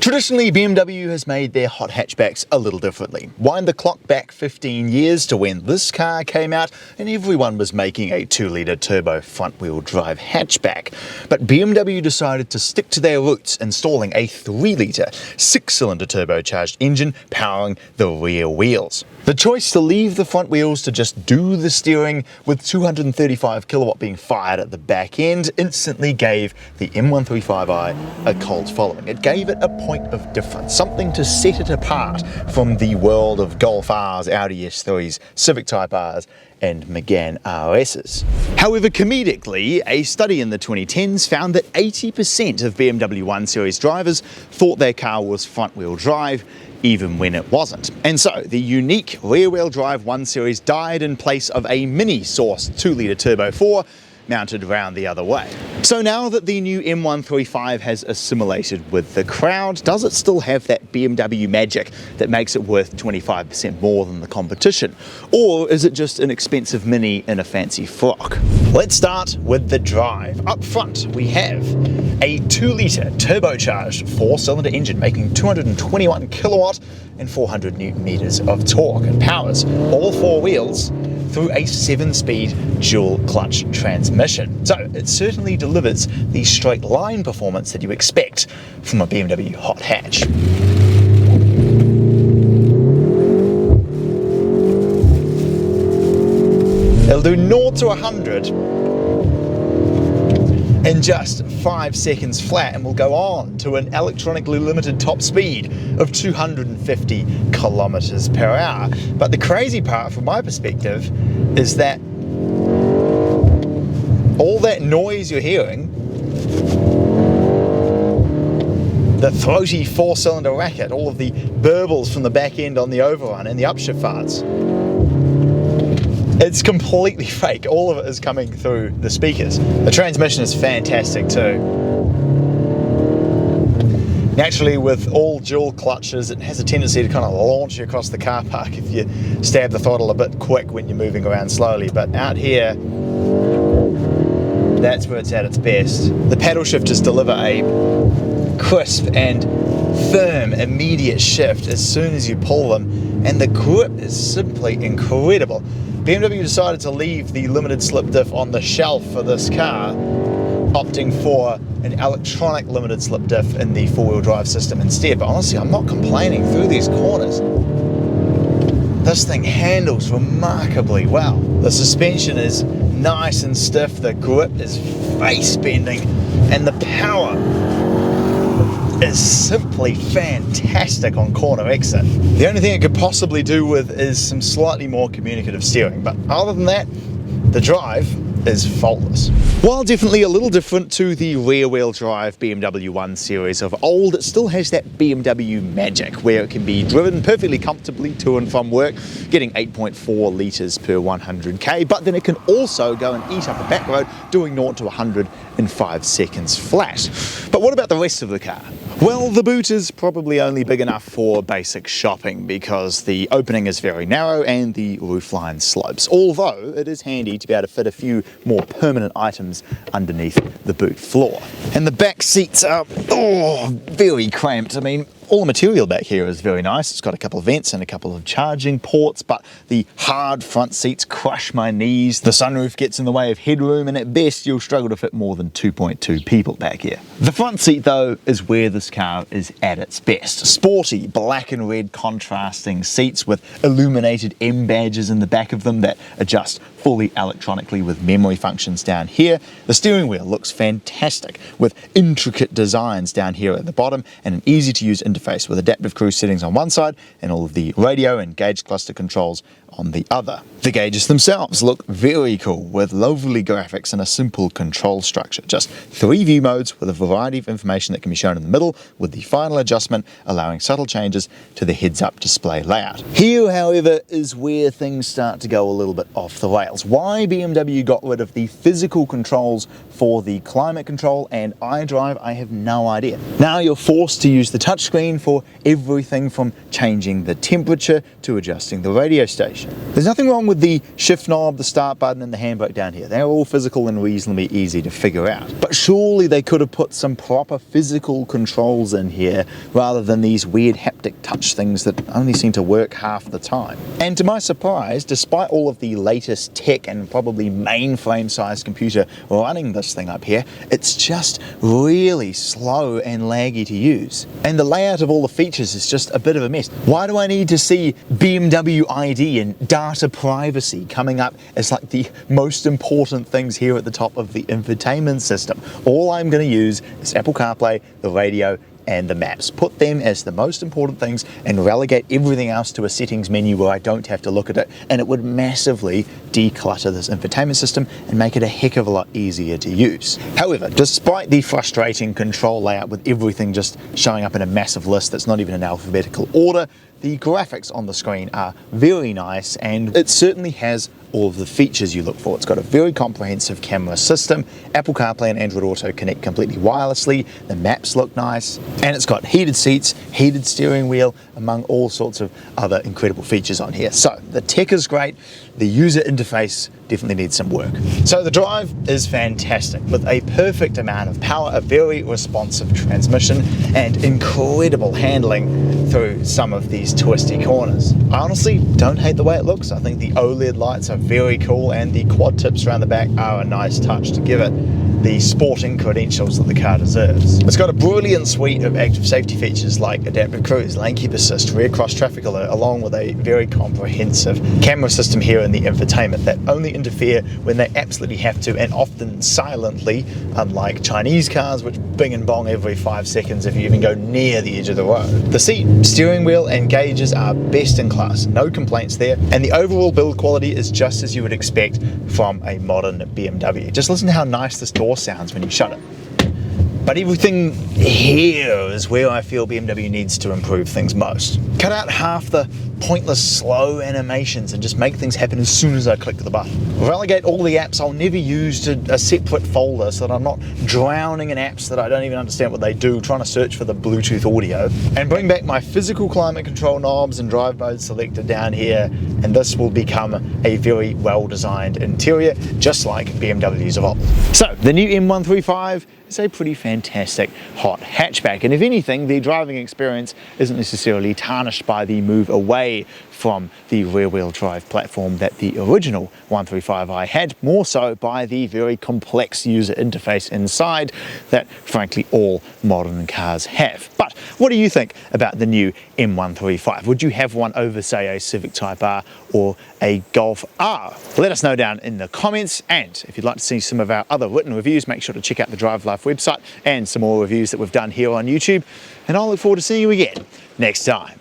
Traditionally, BMW has made their hot hatchbacks a little differently. Wind the clock back 15 years to when this car came out and everyone was making a 2-litre turbo front-wheel drive hatchback. But BMW decided to stick to their roots, installing a 3-litre 6-cylinder turbocharged engine powering the rear wheels. The choice to leave the front wheels to just do the steering, with 235 kilowatt being fired at the back end, instantly gave the M135i a cult following. It gave it a point of difference, something to set it apart from the world of Golf Rs, Audi S3s, Civic Type Rs and Megane RSs. However, comedically, a study in the 2010s found that 80% of BMW 1 Series drivers thought their car was front-wheel drive, even when it wasn't. And so the unique rear-wheel drive 1 Series died in place of a mini-sourced 2-litre turbo 4 mounted round the other way. So now that the new M135 has assimilated with the crowd, does it still have that BMW magic that makes it worth 25% more than the competition? Or is it just an expensive Mini in a fancy frock? Let's start with the drive. Up front, we have a 2-litre turbocharged 4-cylinder engine making 221 kilowatt and 400 newton meters of torque, and powers all 4 wheels through a 7-speed dual clutch transmission. So it certainly delivers the straight line performance that you expect from a BMW hot hatch. It'll do 0 to 100 in just 5 seconds flat, and will go on to an electronically limited top speed of 250 kilometers per hour. But the crazy part from my perspective is that all that noise you're hearing, the throaty 4-cylinder racket, all of the burbles from the back end on the overrun and the upshift farts, it's completely fake. All of it is coming through the speakers. The transmission is fantastic too. Naturally, with all dual clutches, it has a tendency to kind of launch you across the car park if you stab the throttle a bit quick when you're moving around slowly. But out here, that's where it's at its best. The paddle shifters deliver a crisp and firm, immediate shift as soon as you pull them, and the grip is simply incredible. BMW decided to leave the limited slip diff on the shelf for this car, opting for an electronic limited slip diff in the 4-wheel drive system instead. But honestly, I'm not complaining through these corners. This thing handles remarkably well. The suspension is nice and stiff, the grip is face bending, and the power is simply fantastic on corner exit. The only thing it could possibly do with is some slightly more communicative steering, but other than that, the drive is faultless. While definitely a little different to the rear-wheel drive BMW 1 Series of old, it still has that BMW magic where it can be driven perfectly comfortably to and from work, getting 8.4 litres per 100k, but then it can also go and eat up a back road, doing 0 to 100 in 5 seconds flat. But what about the rest of the car? Well, the boot is probably only big enough for basic shopping because the opening is very narrow and the roofline slopes, although it is handy to be able to fit a few more permanent items underneath the boot floor. And the back seats are very cramped. I mean, all the material back here is very nice. It's got a couple of vents and a couple of charging ports, but the hard front seats crush my knees. The sunroof gets in the way of headroom, and at best you'll struggle to fit more than 2.2 people back here. The front seat though is where this car is at its best. Sporty black and red contrasting seats with illuminated M badges in the back of them that adjust fully electronically with memory functions down here. The steering wheel looks fantastic with intricate designs down here at the bottom and an easy to use interface with adaptive cruise settings on one side and all of the radio and gauge cluster controls on the other. The gauges themselves look very cool with lovely graphics and a simple control structure. Just 3 view modes with a variety of information that can be shown in the middle, with the final adjustment allowing subtle changes to the heads-up display layout. Here, however, is where things start to go a little bit off the rails. Why BMW got rid of the physical controls for the climate control and iDrive, I have no idea. Now you're forced to use the touchscreen for everything from changing the temperature to adjusting the radio station. There's nothing wrong with the shift knob, the start button, and the handbrake down here. They're all physical and reasonably easy to figure out. But surely they could have put some proper physical controls in here rather than these weird haptic touch things that only seem to work half the time. And to my surprise, despite all of the latest tech and probably mainframe sized computer running this thing up here, it's just really slow and laggy to use. And the layout of all the features is just a bit of a mess. Why do I need to see BMW ID and data privacy coming up as like the most important things here at the top of the infotainment system? All I'm going to use is Apple CarPlay, the radio, and the maps. Put them as the most important things and relegate everything else to a settings menu where I don't have to look at it, and it would massively declutter this infotainment system and make it a heck of a lot easier to use. However, despite the frustrating control layout with everything just showing up in a massive list that's not even in alphabetical order, the graphics on the screen are very nice, and it certainly has all of the features you look for. It's got a very comprehensive camera system, Apple CarPlay and Android Auto connect completely wirelessly, the maps look nice, and it's got heated seats, heated steering wheel, among all sorts of other incredible features on here. So the tech is great, the user interface definitely needs some work. So the drive is fantastic with a perfect amount of power, a very responsive transmission, and incredible handling through some of these twisty corners. I honestly don't hate the way it looks. I think the OLED lights are very cool, and the quad tips around the back are a nice touch to give it the sporting credentials that the car deserves. It's got a brilliant suite of active safety features like adaptive cruise, lane keep assist, rear cross traffic alert, along with a very comprehensive camera system here in the infotainment that only interfere when they absolutely have to, and often silently, unlike Chinese cars which bing and bong every 5 seconds if you even go near the edge of the road. The seat, steering wheel and gauges are best in class, no complaints there, and the overall build quality is just as you would expect from a modern BMW. Just listen to how nice this door sounds when you shut it. But everything here is where I feel BMW needs to improve things most. Cut out half the pointless slow animations and just make things happen as soon as I click the button. Relegate all the apps I'll never use to a separate folder so that I'm not drowning in apps that I don't even understand what they do, trying to search for the Bluetooth audio. And bring back my physical climate control knobs and drive mode selector down here, and this will become a very well-designed interior, just like BMWs of old. So the new M135 is a pretty fantastic hot hatchback, and if anything, the driving experience isn't necessarily tarnished by the move away from the rear-wheel drive platform that the original 135i had, more so by the very complex user interface inside that frankly all modern cars have. But what do you think about the new M135? Would you have one over, say, a Civic Type R or a Golf R? Let us know down in the comments, and if you'd like to see some of our other written reviews, make sure to check out the DriveLife website and some more reviews that we've done here on YouTube, and I'll look forward to seeing you again next time.